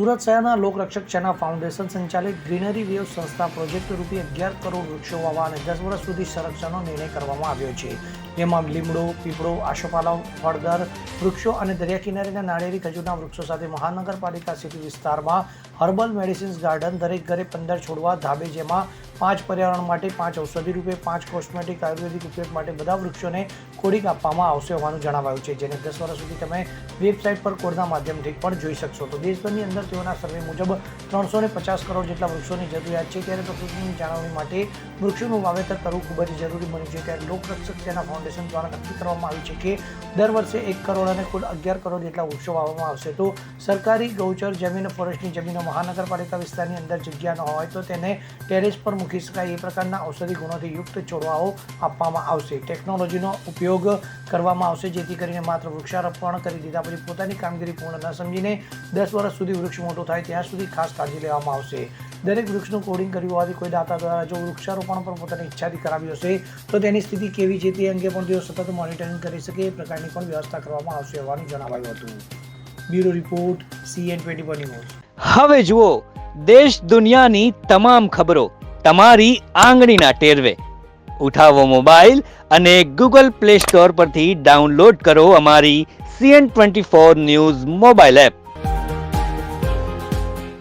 સુરત શહેરના લોકરક્ષક સેના ફાઉન્ડેશન સંચાલિત ગ્રીનરી વેવ સંસ્થા પ્રોજેક્ટ રૂપે 11 કરોડ વૃક્ષો વાવવા અને 10 વર્ષ સુધી સંરક્ષણનો નિર્ણય કરવામાં આવ્યો છે, જેમાં લીમડો, પીપળો, આશોપાલવ, ફળદર વૃક્ષો અને દરિયા કિનારેના નાળિયેરી ખજૂરના વૃક્ષો સાથે મહાનગરપાલિકા સિટી વિસ્તારમાં હર્બલ મેડિસિન્સ ગાર્ડન, દરેક ઘરે 15 છોડવા, ધાબે જેમાં 5 પર્યાવરણ માટે, 5 ઔષધિ રૂપે, 5 કોસ્મેટિક આયુર્વેદિક ઉપયોગ માટે બધા વૃક્ષોને કોડિંગ આપવામાં આવશે હોવાનું જણાવાયું છે, જેને 10 વર્ષ સુધી તમે વેબસાઇટ પર કોડના માધ્યમથી પણ જોઈ શકશો. તો દેશભરની અંદર તેઓના સર્વે મુજબ 350 કરોડ જેટલા વૃક્ષોની જરૂરિયાત છે, ત્યારે પ્રકૃતિની જાળવણી માટે વૃક્ષોનું વાવેતર કરવું ખૂબ જ જરૂરી બન્યું છે. ત્યારે લોકરક્ષક સેના ફાઉન્ડેશન દ્વારા નક્કી કરવામાં આવ્યું છે કે દર વર્ષે 1 કરોડ અને કુલ 11 કરોડ જેટલા વૃક્ષો વાવવામાં આવશે. તો સરકારી ગૌચર જમીન, ફોરેસ્ટની જમીનો, મહાનગરપાલિકા વિસ્તારની અંદર જગ્યા ન હોય તો તેને ટેરેસ પર મૂકી શકાય એ પ્રકારના ઔષધિ ગુણોથી યુક્ત છોડવાઓ આપવામાં આવશે. ટેકનોલોજીનો ઉપયોગ કરવામાં આવશે, જેથી કરીને માત્ર વૃક્ષારોપણ કરી દીધા પછી પોતાની કામગીરી પૂર્ણ ન સમજીને 10 વર્ષ સુધી વૃક્ષ મોટું થાય ત્યાં સુધી ખાસ કાળજી લેવામાં આવશે. દરેક વૃક્ષનું કોડિંગ કર્યું હોવાથી કોઈ દાતા દ્વારા જો વૃક્ષારોપણ પણ પોતાની ઈચ્છાથી કરાવ્યું હશે તો તેની સ્થિતિ કેવી છે તે અંગે પણ તેઓ સતત મોનિટરિંગ કરી શકે એ પ્રકારની પણ વ્યવસ્થા કરવામાં આવશે હોવાનું જણાવાયું હતું. Bureau report, CN24 news. હવે જુઓ દેશ દુનિયાની તમામ ખબરો તમારી આંગળીના ટેરવે. ઉઠાવો મોબાઈલ અને Google Play Store પરથી ડાઉનલોડ કરો અમારી CN24 ન્યૂઝ મોબાઈલ એપ.